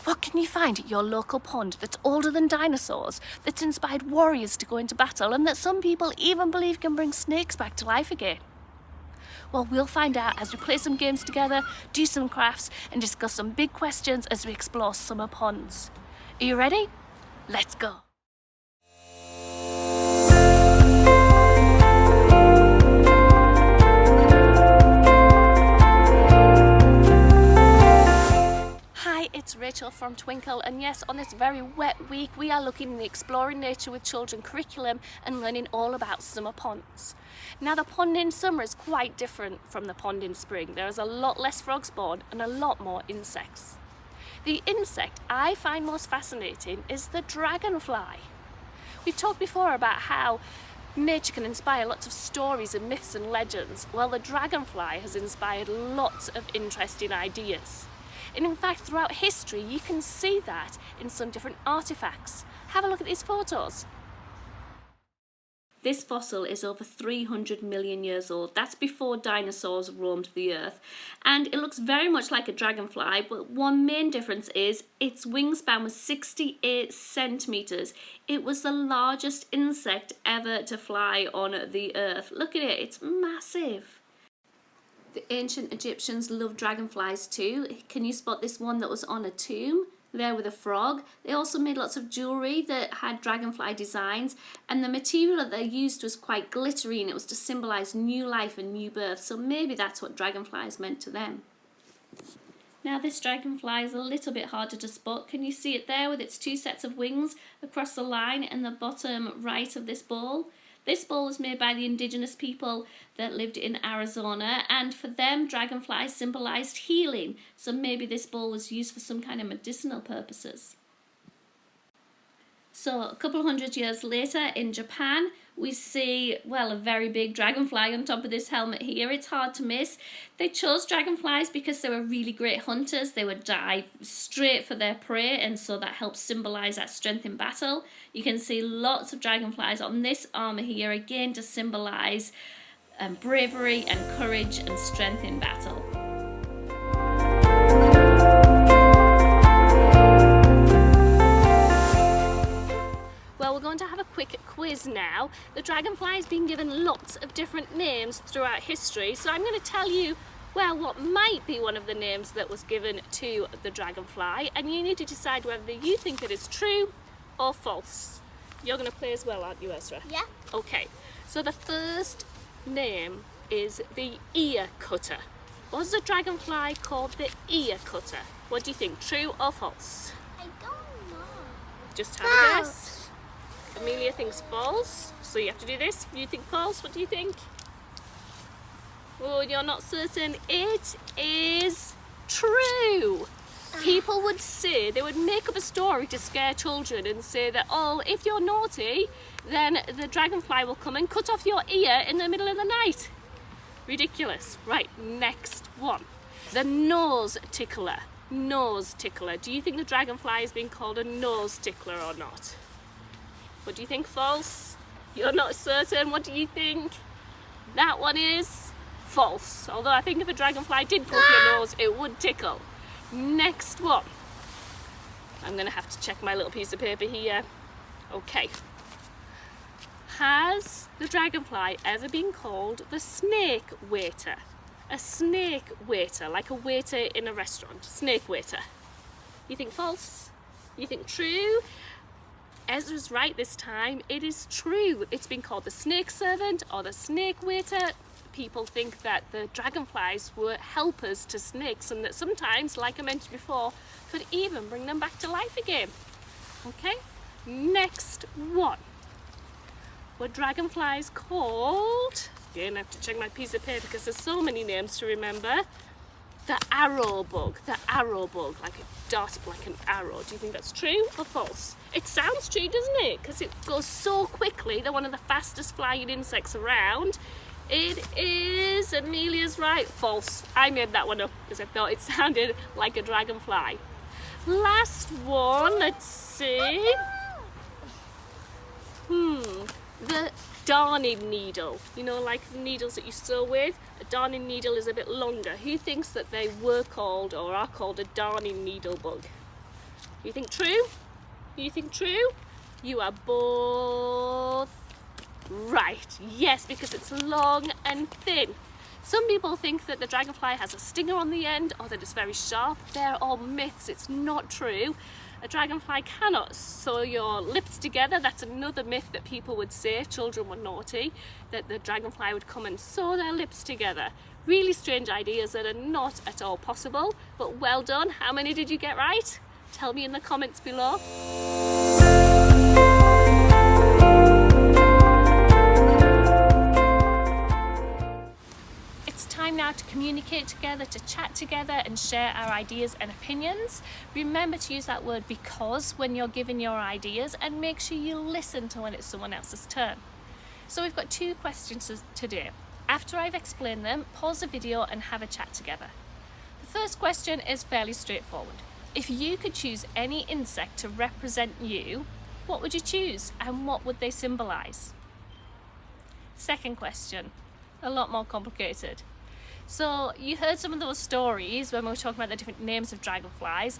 What can you find at your local pond that's older than dinosaurs, that's inspired warriors to go into battle, and that some people even believe can bring snakes back to life again? Well, we'll find out as we play some games together, do some crafts, and discuss some big questions as we explore summer ponds. Are you ready? Let's go! Hi, it's Rachel from Twinkle, and yes, on this very wet week we are looking at the Exploring Nature with Children curriculum and learning all about summer ponds. Now, the pond in summer is quite different from the pond in spring. There is a lot less frogs spawn and a lot more insects. The insect I find most fascinating is the dragonfly. We've talked before about how nature can inspire lots of stories and myths and legends. Well, the dragonfly has inspired lots of interesting ideas. And in fact, throughout history, you can see that in some different artifacts. Have a look at these photos. This fossil is over 300 million years old. That's before dinosaurs roamed the earth. And it looks very much like a dragonfly, but one main difference is its wingspan was 68 centimeters. It was the largest insect ever to fly on the earth. Look at it, it's massive. The ancient Egyptians loved dragonflies too. Can you spot this one that was on a tomb there with a frog? They also made lots of jewellery that had dragonfly designs, and the material that they used was quite glittery, and it was to symbolise new life and new birth, so maybe that's what dragonflies meant to them. Now, this dragonfly is a little bit harder to spot. Can you see it there with its two sets of wings across the line in the bottom right of this ball? This ball was made by the indigenous people that lived in Arizona, and for them dragonflies symbolised healing, so maybe this ball was used for some kind of medicinal purposes. So a couple of hundred years later in Japan, we see, well, a very big dragonfly on top of this helmet here. It's hard to miss. They chose dragonflies because they were really great hunters. They would dive straight for their prey, and so that helps symbolise that strength in battle. You can see lots of dragonflies on this armour here, again to symbolise bravery and courage and strength in battle. Well, we're going to have a quick quiz now. The dragonfly has been given lots of different names throughout history, so I'm going to tell you, well, what might be one of the names that was given to the dragonfly, and you need to decide whether you think it is true or false. You're going to play as well, aren't you, Ezra? Yeah. Okay, so the first name is the ear cutter. Was the dragonfly called the ear cutter? What do you think, true or false? I don't know. Just have a guess. Amelia thinks false, so you have to do this. You think false, what do you think? Oh, you're not certain. It is true. People would say, they would make up a story to scare children and say that, oh, if you're naughty, then the dragonfly will come and cut off your ear in the middle of the night. Ridiculous. Right, next one. The nose tickler. Nose tickler. Do you think the dragonfly is being called a nose tickler or not? What do you think, false? You're not certain. What do you think? That one is false. Although I think if a dragonfly did poke your nose, it would tickle. Next one. I'm going to have to check my little piece of paper here. Okay. Has the dragonfly ever been called the snake waiter? A snake waiter, like a waiter in a restaurant. Snake waiter. You think false? You think true? Ezra's right this time. It is true. It's been called the snake servant or the snake waiter. People think that the dragonflies were helpers to snakes, and that sometimes, like I mentioned before, could even bring them back to life again. Okay, next one. Were dragonflies called, again I have to check my piece of paper because there's so many names to remember, the arrow bug, like it darts like an arrow. Do you think that's true or false? It sounds true, doesn't it? Because it goes so quickly. They're one of the fastest flying insects around. It is, Amelia's right, false. I made that one up because I thought it sounded like a dragonfly. Last one, let's see. The darning needle. You know, like the needles that you sew with? A darning needle is a bit longer. Who thinks that they were called or are called a darning needle bug? You think true? You think true? You are both right. Yes, because it's long and thin. Some people think that the dragonfly has a stinger on the end or that it's very sharp. They're all myths. It's not true. A dragonfly cannot sew your lips together. That's another myth that people would say if children were naughty, that the dragonfly would come and sew their lips together. Really strange ideas that are not at all possible, but well done. How many did you get right? Tell me in the comments below. Time now to communicate together, to chat together and share our ideas and opinions. Remember to use that word because when you're giving your ideas, and make sure you listen to when it's someone else's turn. So we've got 2 questions to do. After I've explained them, pause the video and have a chat together. The first question is fairly straightforward. If you could choose any insect to represent you, what would you choose and what would they symbolize? Second question, a lot more complicated. So you heard some of those stories when we were talking about the different names of dragonflies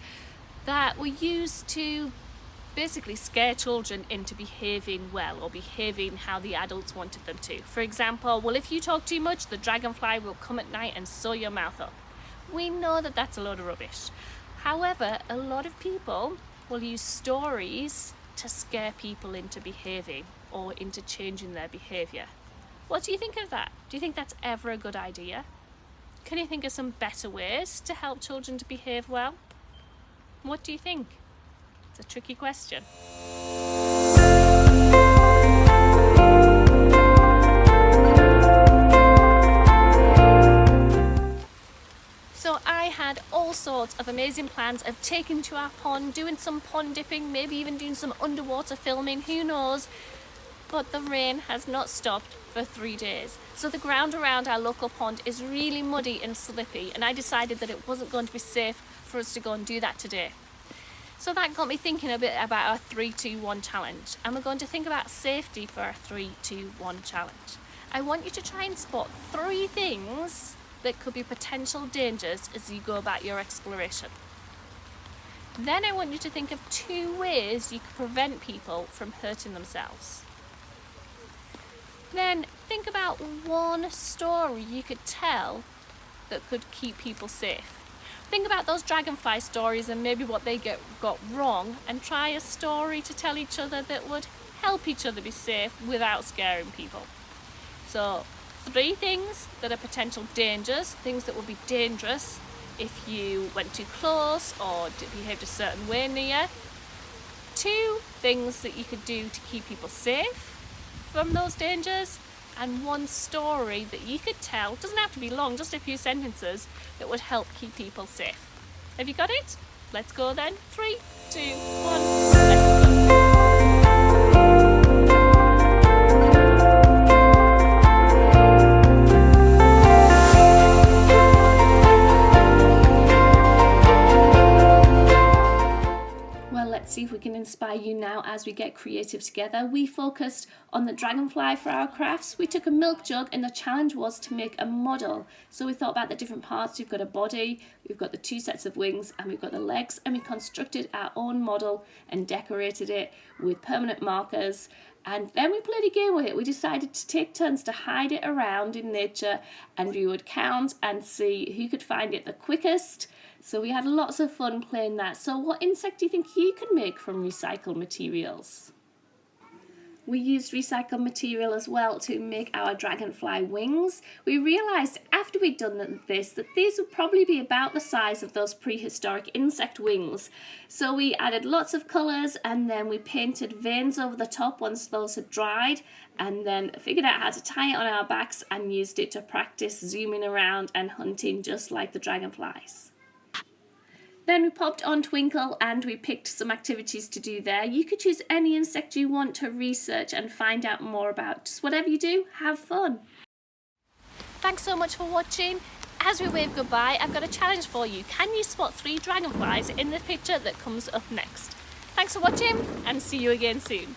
that were used to basically scare children into behaving well or behaving how the adults wanted them to. For example, well, if you talk too much, the dragonfly will come at night and sew your mouth up. We know that that's a load of rubbish. However, a lot of people will use stories to scare people into behaving or into changing their behavior. What do you think of that? Do you think that's ever a good idea? Can you think of some better ways to help children to behave well? What do you think? It's a tricky question. So I had all sorts of amazing plans of taking to our pond, doing some pond dipping, maybe even doing some underwater filming, who knows? But the rain has not stopped for 3 days. So the ground around our local pond is really muddy and slippy, and I decided that it wasn't going to be safe for us to go and do that today. So that got me thinking a bit about our 3-2-1 challenge, and we're going to think about safety for our 3-2-1 challenge. I want you to try and spot 3 things that could be potential dangers as you go about your exploration. Then I want you to think of 2 ways you could prevent people from hurting themselves. Then think about 1 story you could tell that could keep people safe. Think about those dragonfly stories and maybe what they got wrong, and try a story to tell each other that would help each other be safe without scaring people. So 3 things that are potential dangers, things that would be dangerous if you went too close or behaved a certain way near. 2 things that you could do to keep people safe from those dangers, and 1 story that you could tell, doesn't have to be long, just a few sentences, that would help keep people safe. Have you got it? Let's go then. 3, 2, 1, let's go. See if we can inspire you now as we get creative together. We focused on the dragonfly for our crafts. We took a milk jug and the challenge was to make a model. So we thought about the different parts. We've got a body, we've got the 2 sets of wings, and we've got the legs, and we constructed our own model and decorated it with permanent markers. And then we played a game with it. We decided to take turns to hide it around in nature, and we would count and see who could find it the quickest. So we had lots of fun playing that. So what insect do you think you could make from recycled materials? We used recycled material as well to make our dragonfly wings. We realised after we'd done this that these would probably be about the size of those prehistoric insect wings. So we added lots of colours, and then we painted veins over the top once those had dried, and then figured out how to tie it on our backs and used it to practice zooming around and hunting just like the dragonflies. Then we popped on Twinkle and we picked some activities to do there. You could choose any insect you want to research and find out more about. Just whatever you do, have fun. Thanks so much for watching. As we wave goodbye, I've got a challenge for you. Can you spot 3 dragonflies in the picture that comes up next? Thanks for watching and see you again soon.